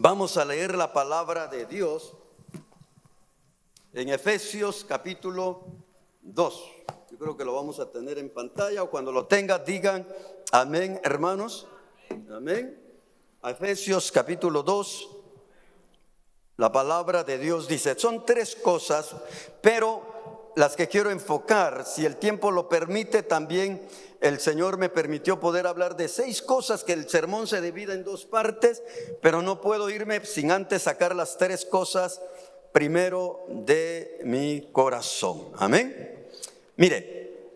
Vamos a leer la palabra de Dios en Efesios capítulo 2. Yo creo que lo vamos a tener en pantalla, o cuando lo tenga digan amén, hermanos. Amén. Efesios capítulo 2. La palabra de Dios dice, son tres cosas, pero las que quiero enfocar, si el tiempo lo permite, también el Señor me permitió poder hablar de 6 cosas, que el sermón se divide en 2 partes, pero no puedo irme sin antes sacar las 3 cosas primero de mi corazón. Amén. Mire,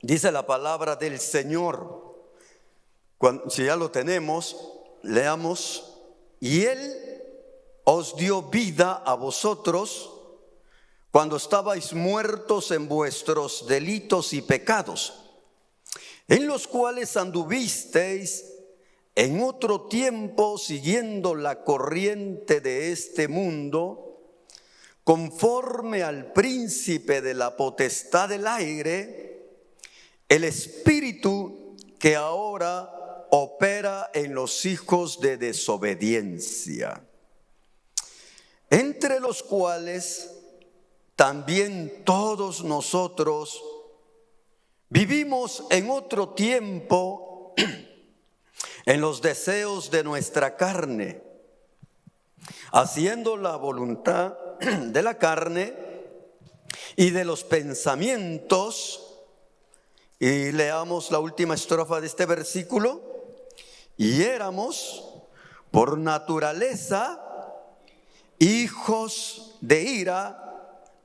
dice la palabra del Señor. Si ya lo tenemos, leamos. Y Él os dio vida a vosotros cuando estabais muertos en vuestros delitos y pecados, en los cuales anduvisteis en otro tiempo siguiendo la corriente de este mundo, conforme al príncipe de la potestad del aire, el espíritu que ahora opera en los hijos de desobediencia, entre los cuales también todos nosotros vivimos en otro tiempo en los deseos de nuestra carne, haciendo la voluntad de la carne y de los pensamientos. Y leamos la última estrofa de este versículo. Y éramos por naturaleza hijos de ira,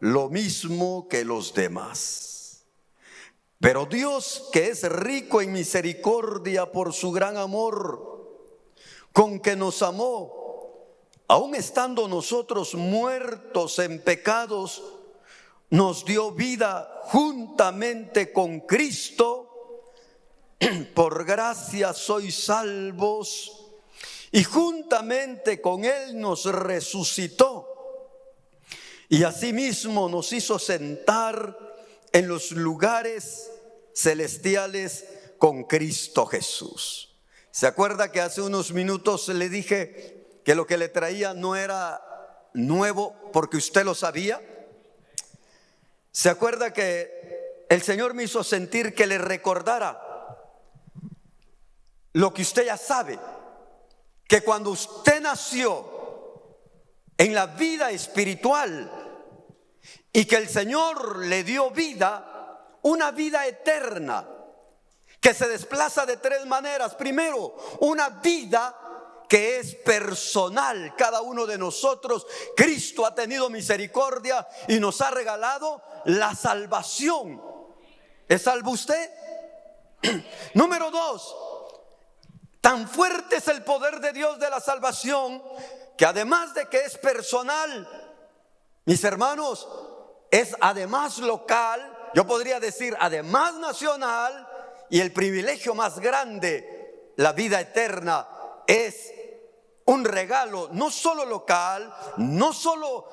lo mismo que los demás. Pero Dios, que es rico en misericordia por su gran amor con que nos amó, aun estando nosotros muertos en pecados, nos dio vida juntamente con Cristo. Por gracia sois salvos, y juntamente con Él nos resucitó, y asimismo nos hizo sentar en los lugares celestiales con Cristo Jesús. ¿Se acuerda que hace unos minutos le dije que lo que le traía no era nuevo porque usted lo sabía? ¿Se acuerda que el Señor me hizo sentir que le recordara lo que usted ya sabe? Que cuando usted nació en la vida espiritual y que el Señor le dio vida, una vida eterna, que se desplaza de 3 maneras. Primero, una vida que es personal. Cada uno de nosotros, Cristo ha tenido misericordia y nos ha regalado la salvación. ¿Es salvo usted? Número 2, tan fuerte es el poder de Dios de la salvación, que además de que es personal, mis hermanos, es además local, yo podría decir además nacional, y el privilegio más grande, la vida eterna, es un regalo no solo local, no solo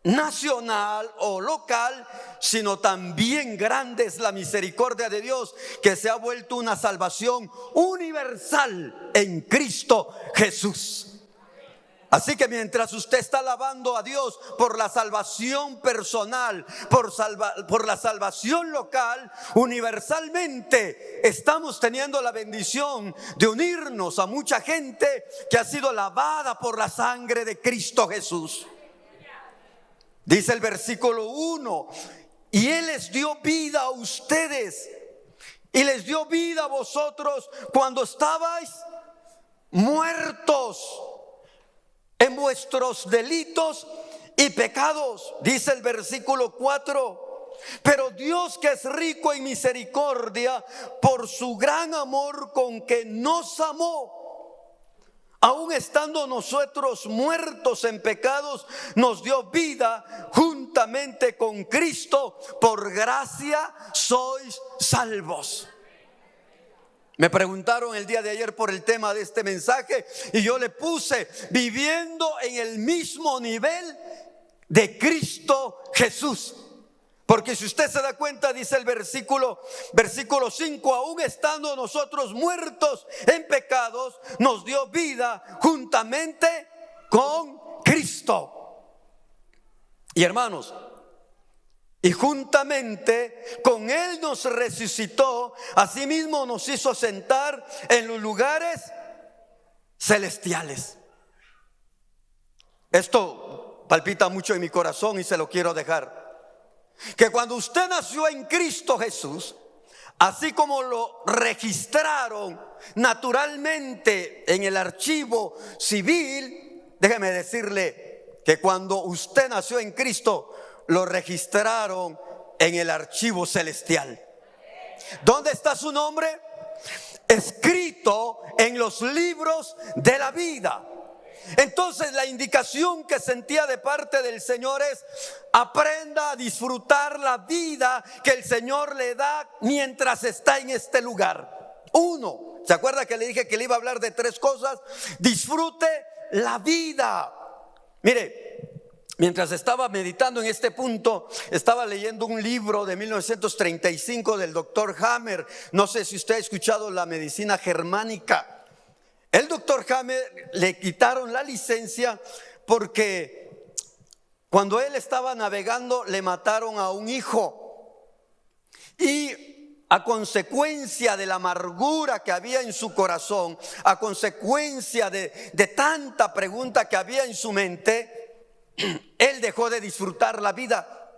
nacional o local, sino también grande es la misericordia de Dios, que se ha vuelto una salvación universal en Cristo Jesús. Así que mientras usted está alabando a Dios por la salvación personal, por la salvación local, universalmente estamos teniendo la bendición de unirnos a mucha gente que ha sido lavada por la sangre de Cristo Jesús. Dice el versículo 1, y Él les dio vida a ustedes y les dio vida a vosotros cuando estabais muertos en vuestros delitos y pecados. Dice el versículo 4, pero Dios, que es rico en misericordia por su gran amor con que nos amó, aun estando nosotros muertos en pecados, nos dio vida juntamente con Cristo. Por gracia sois salvos. Me preguntaron el día de ayer por el tema de este mensaje y yo le puse: viviendo en el mismo nivel de Cristo Jesús. Porque si usted se da cuenta, dice el versículo 5, aún estando nosotros muertos en pecados, nos dio vida juntamente con Cristo. Y hermanos, y juntamente con Él nos resucitó, asimismo nos hizo sentar en los lugares celestiales. Esto palpita mucho en mi corazón y se lo quiero dejar. Que cuando usted nació en Cristo Jesús, así como lo registraron naturalmente en el archivo civil, déjeme decirle que cuando usted nació en Cristo, lo registraron en el archivo celestial. ¿Dónde está su nombre? Escrito en los libros de la vida. Entonces la indicación que sentía de parte del Señor es: aprenda a disfrutar la vida que el Señor le da mientras está en este lugar. Uno, ¿se acuerda que le dije que le iba a hablar de 3 cosas? Disfrute la vida. Mire, mientras estaba meditando en este punto, estaba leyendo un libro de 1935 del doctor Hammer. No sé si usted ha escuchado la medicina germánica. El doctor Hammer le quitaron la licencia porque cuando él estaba navegando le mataron a un hijo. Y a consecuencia de la amargura que había en su corazón, a consecuencia de tanta pregunta que había en su mente, él dejó de disfrutar la vida.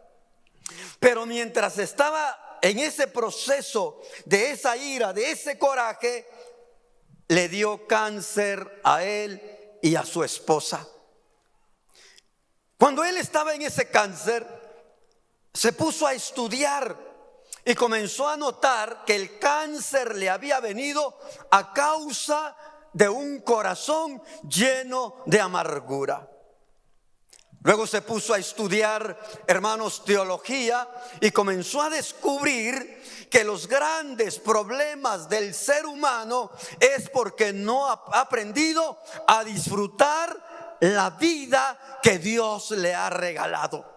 Pero mientras estaba en ese proceso de esa ira, de ese coraje, le dio cáncer a él y a su esposa. Cuando él estaba en ese cáncer, se puso a estudiar y comenzó a notar que el cáncer le había venido a causa de un corazón lleno de amargura. Luego se puso a estudiar, hermanos, teología, y comenzó a descubrir que los grandes problemas del ser humano es porque no ha aprendido a disfrutar la vida que Dios le ha regalado.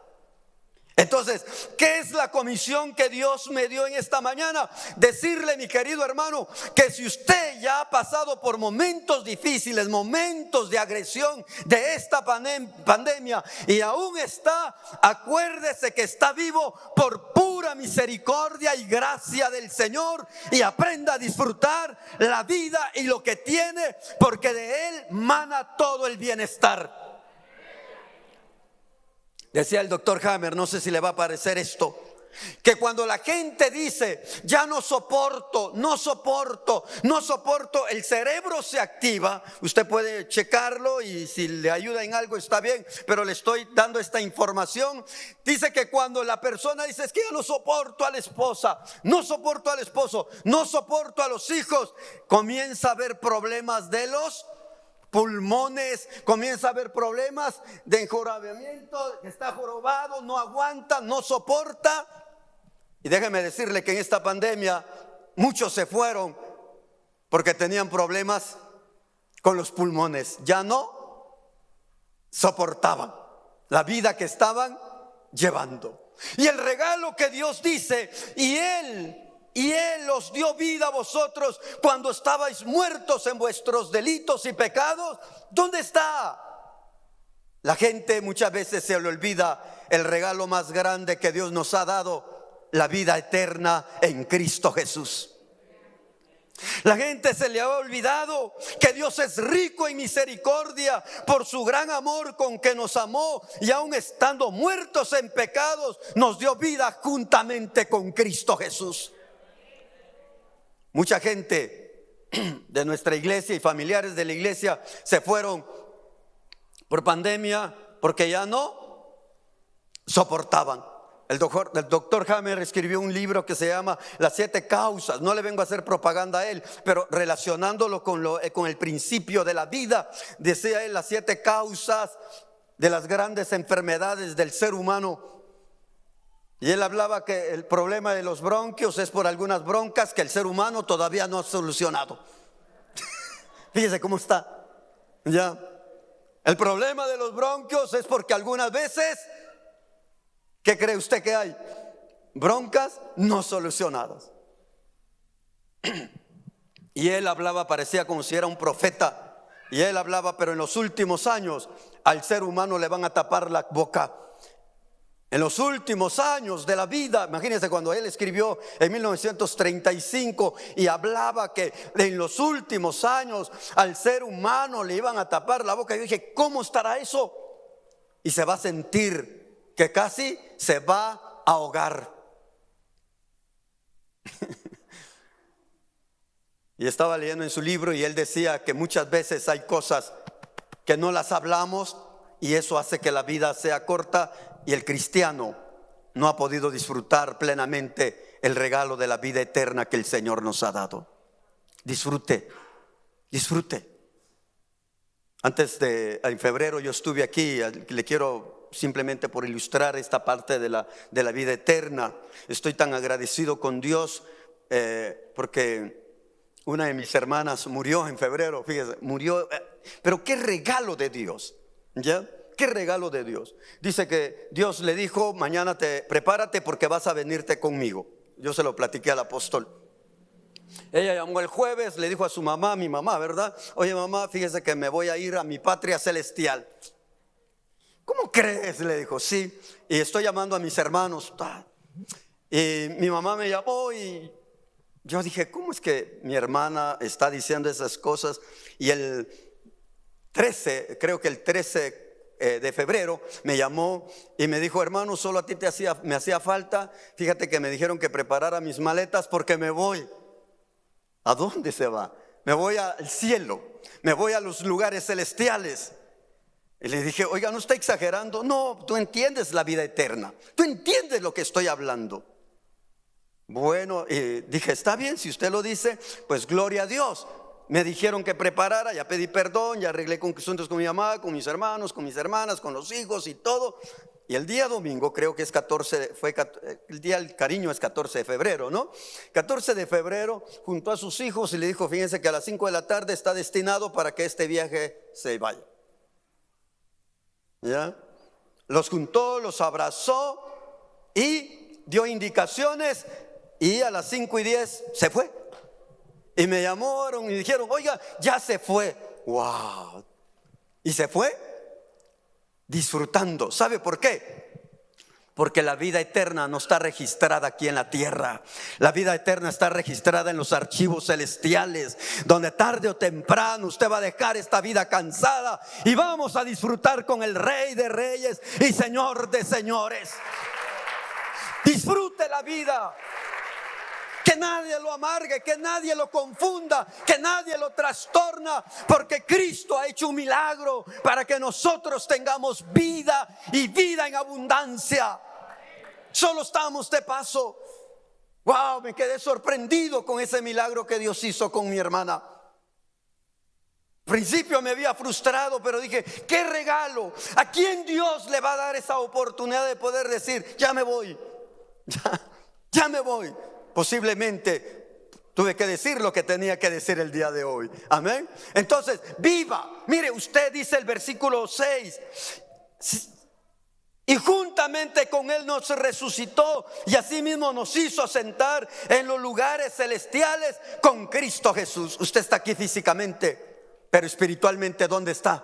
Entonces, ¿qué es la comisión que Dios me dio en esta mañana? Decirle, mi querido hermano, que si usted ya ha pasado por momentos difíciles, momentos de agresión de esta pandemia y aún está, acuérdese que está vivo por pura misericordia y gracia del Señor, y aprenda a disfrutar la vida y lo que tiene, porque de Él mana todo el bienestar. Decía el doctor Hammer, no sé si le va a parecer esto, que cuando la gente dice: ya no soporto, el cerebro se activa. Usted puede checarlo y si le ayuda en algo está bien, pero le estoy dando esta información. Dice que cuando la persona dice: es que yo no soporto a la esposa, no soporto al esposo, no soporto a los hijos, comienza a haber problemas de los pulmones, comienza a haber problemas de enjorobamiento, está jorobado, no aguanta, no soporta. Y déjeme decirle que en esta pandemia muchos se fueron porque tenían problemas con los pulmones, ya no soportaban la vida que estaban llevando. Y el regalo que Dios dice: y Él os dio vida a vosotros cuando estabais muertos en vuestros delitos y pecados. ¿Dónde está? La gente muchas veces se le olvida el regalo más grande que Dios nos ha dado: la vida eterna en Cristo Jesús. La gente se le ha olvidado que Dios es rico en misericordia por su gran amor con que nos amó, y aun estando muertos en pecados nos dio vida juntamente con Cristo Jesús. Mucha gente de nuestra iglesia y familiares de la iglesia se fueron por pandemia porque ya no soportaban. El doctor Hammer escribió un libro que se llama Las 7 causas. No le vengo a hacer propaganda a él, pero relacionándolo con el principio de la vida, decía él: las 7 causas de las grandes enfermedades del ser humano. Y él hablaba que el problema de los bronquios es por algunas broncas que el ser humano todavía no ha solucionado. Fíjese cómo está. Ya. El problema de los bronquios es porque algunas veces, ¿qué cree usted que hay? Broncas no solucionadas. Y él hablaba, parecía como si era un profeta, Y él hablaba, pero en los últimos años al ser humano le van a tapar la boca. En los últimos años de la vida, imagínense cuando él escribió en 1935 y hablaba que en los últimos años al ser humano le iban a tapar la boca. Yo dije, ¿cómo estará eso? Y se va a sentir que casi se va a ahogar. Y estaba leyendo en su libro y él decía que muchas veces hay cosas que no las hablamos y eso hace que la vida sea corta. Y el cristiano no ha podido disfrutar plenamente el regalo de la vida eterna que el Señor nos ha dado. Disfrute, disfrute. En febrero yo estuve aquí, le quiero simplemente por ilustrar esta parte de la vida eterna. Estoy tan agradecido con Dios porque una de mis hermanas murió en febrero, fíjese, murió, pero qué regalo de Dios, ¿ya? Qué regalo de Dios. Dice que Dios le dijo, mañana prepárate porque vas a venirte conmigo. Yo se lo platiqué al apóstol. Ella llamó el jueves, le dijo a su mamá, mi mamá, ¿verdad? Oye mamá, fíjese que me voy a ir a mi patria celestial. ¿Cómo crees? Le dijo, sí. Y estoy llamando a mis hermanos. Y mi mamá me llamó y yo dije, ¿cómo es que mi hermana está diciendo esas cosas? Y el 13, creo que el 13 de febrero me llamó y me dijo, hermano, solo a ti me hacía falta. Fíjate que me dijeron que preparara mis maletas porque me voy. ¿A dónde se va? Me voy al cielo, me voy a los lugares celestiales. Y le dije, oiga, ¿no está exagerando? No, tú entiendes la vida eterna, tú entiendes lo que estoy hablando. Bueno, dije, está bien, si usted lo dice, pues gloria a Dios. Me dijeron que preparara, ya pedí perdón, ya arreglé asuntos con mi mamá, con mis hermanos, con mis hermanas, con los hijos y todo. Y el día domingo, creo que es 14, el día del cariño es 14 de febrero, ¿no? 14 de febrero juntó a sus hijos y le dijo, fíjense que a las 5 de la tarde está destinado para que este viaje se vaya. ¿Ya? Los juntó, los abrazó y dio indicaciones y a las 5:10 se fue. Y me llamaron y dijeron, oiga, ya se fue. ¡Wow! Y se fue disfrutando. ¿Sabe por qué? Porque la vida eterna no está registrada aquí en la tierra. La vida eterna está registrada en los archivos celestiales, donde tarde o temprano usted va a dejar esta vida cansada y vamos a disfrutar con el Rey de Reyes y Señor de Señores. Disfrute la vida. Que nadie lo amargue, que nadie lo confunda, que nadie lo trastorna, porque Cristo ha hecho un milagro para que nosotros tengamos vida y vida en abundancia. Solo estamos de paso. Wow, me quedé sorprendido con ese milagro que Dios hizo con mi hermana. Al principio me había frustrado, pero dije, qué regalo. ¿A quién Dios le va a dar esa oportunidad de poder decir, ya me voy? Ya me voy. Posiblemente tuve que decir lo que tenía que decir el día de hoy. Amén. Entonces, viva. Mire, usted dice el versículo 6. Y juntamente con Él nos resucitó y asimismo nos hizo sentar en los lugares celestiales con Cristo Jesús. Usted está aquí físicamente, pero espiritualmente, ¿dónde está?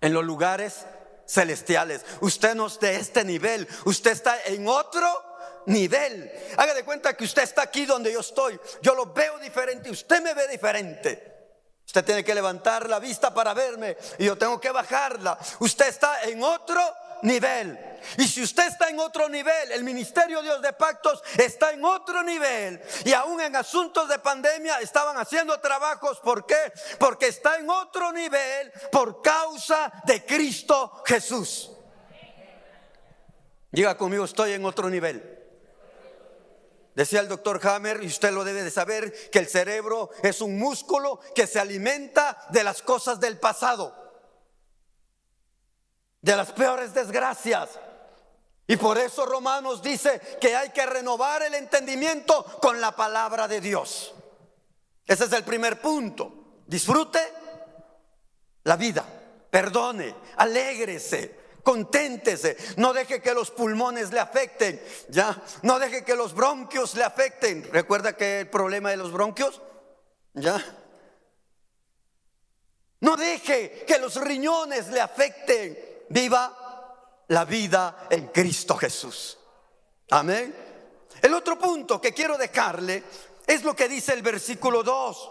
En los lugares celestiales. Usted no es de este nivel, usted está en otro nivel. Haga de cuenta que usted está aquí donde yo estoy. Yo lo veo diferente, usted me ve diferente. Usted tiene que levantar la vista para verme y yo tengo que bajarla. Usted está en otro nivel. Y si usted está en otro nivel, el Ministerio Dios de Pactos está en otro nivel. Y aún en asuntos de pandemia estaban haciendo trabajos. ¿Por qué? Porque está en otro nivel por causa de Cristo Jesús. Diga conmigo, estoy en otro nivel. Decía el doctor Hammer, y usted lo debe de saber, que el cerebro es un músculo que se alimenta de las cosas del pasado, de las peores desgracias. Y por eso Romanos dice que hay que renovar el entendimiento con la palabra de Dios. Ese es el primer punto. Disfrute la vida, perdone, alégrese, conténtese, no deje que los pulmones le afecten, ya, no deje que los bronquios le afecten. ¿Recuerda que el problema de los bronquios? Ya. No deje que los riñones le afecten. Viva la vida en Cristo Jesús. Amén. El otro punto que quiero dejarle es lo que dice el versículo 2.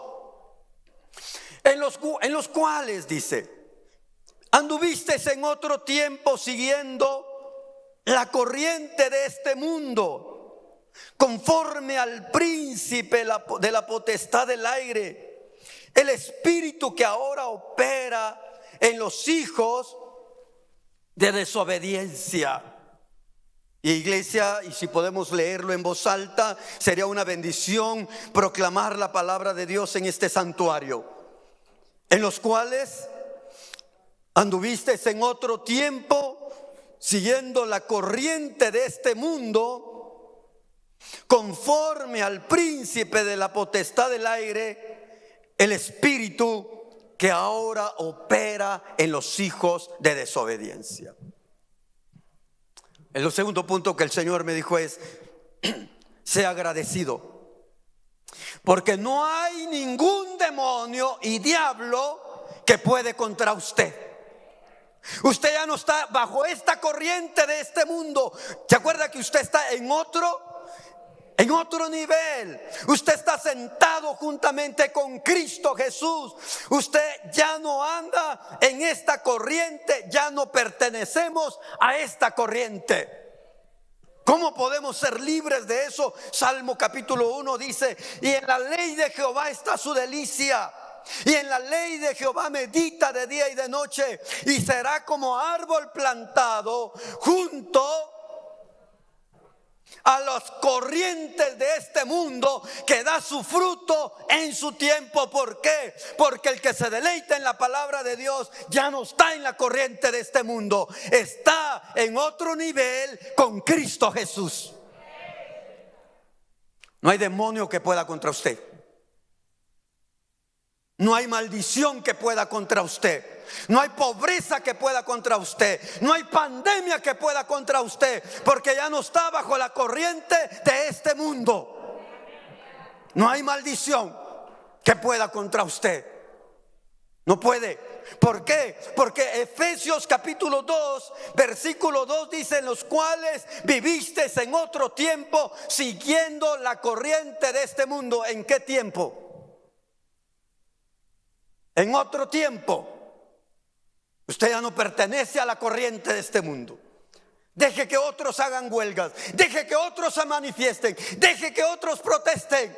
En los cuales dice: anduvisteis en otro tiempo siguiendo la corriente de este mundo, conforme al príncipe de la potestad del aire, el espíritu que ahora opera en los hijos de desobediencia. Y iglesia, y si podemos leerlo en voz alta, sería una bendición proclamar la palabra de Dios en este santuario. En los cuales anduvisteis en otro tiempo, siguiendo la corriente de este mundo, conforme al príncipe de la potestad del aire, el espíritu que ahora opera en los hijos de desobediencia. El segundo punto que el Señor me dijo es: sea agradecido, porque no hay ningún demonio y diablo que puede contra usted. Usted ya no está bajo esta corriente de este mundo. ¿Se acuerda que usted está en otro nivel? Usted está sentado juntamente con Cristo Jesús. Usted ya no anda en esta corriente, ya no pertenecemos a esta corriente. ¿Cómo podemos ser libres de eso? Salmo capítulo 1 dice: y en la ley de Jehová está su delicia, y en la ley de Jehová medita de día y de noche, y será como árbol plantado junto a las corrientes de este mundo, que da su fruto en su tiempo. ¿Por qué? Porque el que se deleita en la palabra de Dios ya no está en la corriente de este mundo, está en otro nivel con Cristo Jesús. No hay demonio que pueda contra usted. No hay maldición que pueda contra usted. No hay pobreza que pueda contra usted. No hay pandemia que pueda contra usted, porque ya no está bajo la corriente de este mundo. No hay maldición que pueda contra usted. No puede. ¿Por qué? Porque Efesios capítulo 2 versículo 2 dice: en los cuales vivisteis en otro tiempo, siguiendo la corriente de este mundo. ¿En qué tiempo? En otro tiempo. Usted ya no pertenece a la corriente de este mundo. Deje que otros hagan huelgas, deje que otros se manifiesten, deje que otros protesten.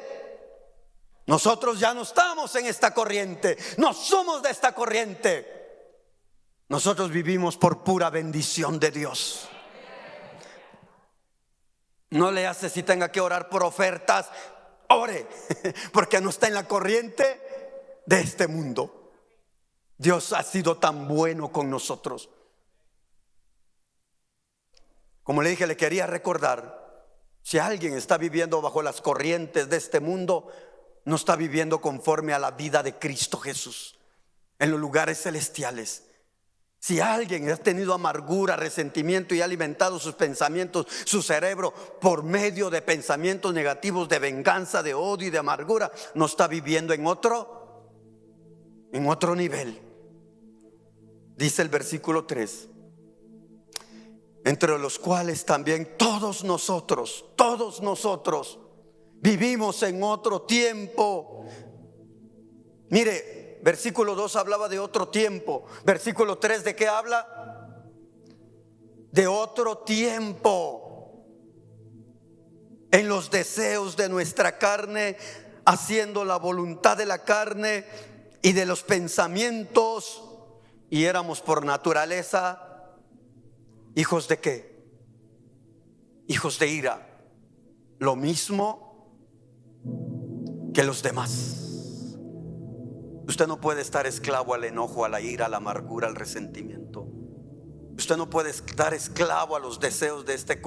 Nosotros ya no estamos en esta corriente, no somos de esta corriente. Nosotros vivimos por pura bendición de Dios. No le hace si tenga que orar por ofertas, ore, porque no está en la corriente de este mundo. Dios ha sido tan bueno con nosotros. Como le dije, le quería recordar: si alguien está viviendo bajo las corrientes de este mundo, no está viviendo conforme a la vida de Cristo Jesús en los lugares celestiales. Si alguien ha tenido amargura, resentimiento y ha alimentado sus pensamientos, su cerebro, por medio de pensamientos negativos de venganza, de odio y de amargura, no está viviendo en otro nivel. Dice el versículo 3: entre los cuales también todos nosotros vivimos en otro tiempo. Mire, versículo 2 hablaba de otro tiempo. Versículo 3, ¿de qué habla? De otro tiempo, en los deseos de nuestra carne, haciendo la voluntad de la carne y de los pensamientos. Y éramos por naturaleza hijos de ¿qué? Hijos de ira, lo mismo que los demás. Usted no puede estar esclavo al enojo, a la ira, a la amargura, al resentimiento. Usted no puede estar esclavo a los deseos de esta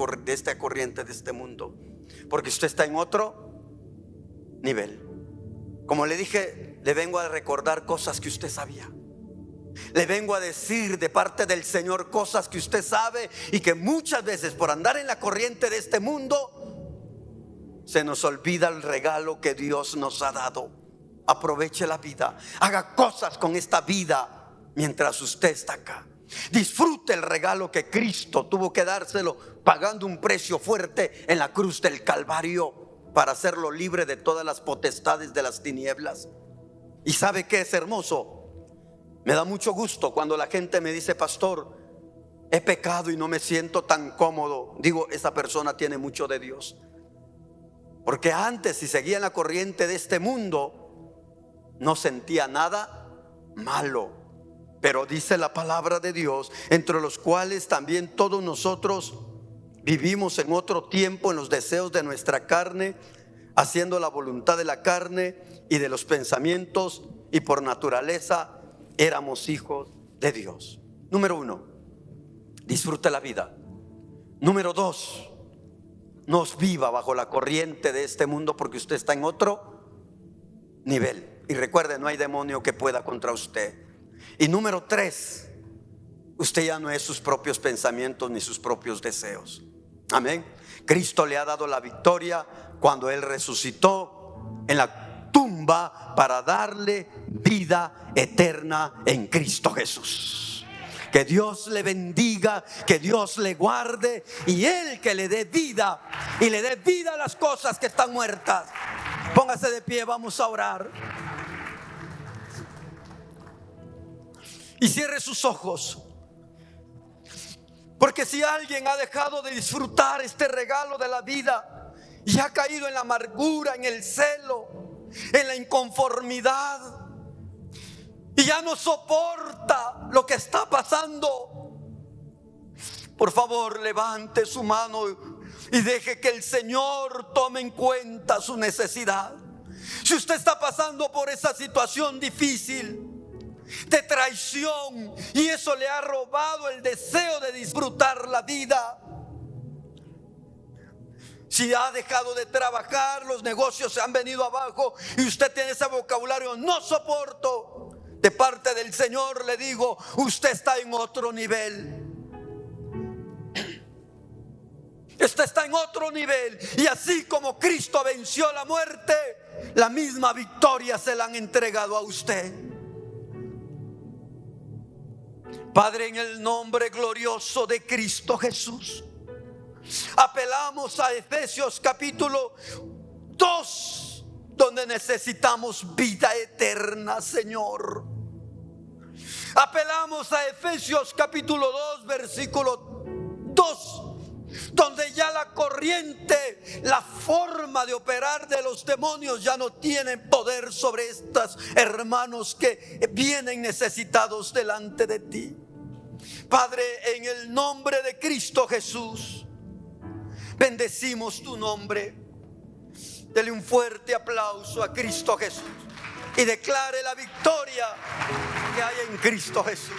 corriente de este mundo, porque usted está en otro nivel. Como le dije, le vengo a recordar cosas que usted sabía. Le vengo a decir de parte del Señor cosas que usted sabe y que muchas veces por andar en la corriente de este mundo se nos olvida el regalo que Dios nos ha dado. Aproveche la vida. Haga cosas con esta vida mientras usted está acá. Disfrute el regalo que Cristo tuvo que dárselo pagando un precio fuerte en la cruz del Calvario para hacerlo libre de todas las potestades de las tinieblas. ¿Y sabe qué es hermoso? Me da mucho gusto cuando la gente me dice: pastor, he pecado y no me siento tan cómodo. Digo, esa persona tiene mucho de Dios. Porque antes, si seguía en la corriente de este mundo, no sentía nada malo. Pero dice la palabra de Dios, entre los cuales también todos nosotros vivimos en otro tiempo en los deseos de nuestra carne, haciendo la voluntad de la carne y de los pensamientos, y por naturaleza éramos hijos de Dios. Número 1, disfrute la vida. Número 2, no viva bajo la corriente de este mundo, porque usted está en otro nivel. Y recuerde, no hay demonio que pueda contra usted. Y número 3, usted ya no es sus propios pensamientos ni sus propios deseos. Amén. Cristo le ha dado la victoria cuando Él resucitó en la tumba para darle vida eterna en Cristo Jesús. Que Dios le bendiga, que Dios le guarde, y Él que le dé vida, y le dé vida a las cosas que están muertas. Póngase de pie, vamos a orar. Y cierre sus ojos. Porque si alguien ha dejado de disfrutar este regalo de la vida y ha caído en la amargura, en el celo, en la inconformidad, y ya no soporta lo que está pasando, por favor, levante su mano y deje que el Señor tome en cuenta su necesidad. Si usted está pasando por esa situación difícil de traición y eso le ha robado el deseo de disfrutar la vida, si ha dejado de trabajar, los negocios se han venido abajo y usted tiene ese vocabulario: no soporto, de parte del Señor le digo, usted está en otro nivel. Usted está en otro nivel, y así como Cristo venció la muerte, la misma victoria se la han entregado a usted. Padre, en el nombre glorioso de Cristo Jesús, apelamos a Efesios capítulo 2, donde necesitamos vida eterna, Señor. Apelamos a Efesios capítulo 2, versículo 2, donde ya la corriente, la forma de operar de los demonios ya no tiene poder sobre estos hermanos que vienen necesitados delante de ti. Padre, en el nombre de Cristo Jesús, bendecimos tu nombre. Dele un fuerte aplauso a Cristo Jesús y declare la victoria que hay en Cristo Jesús.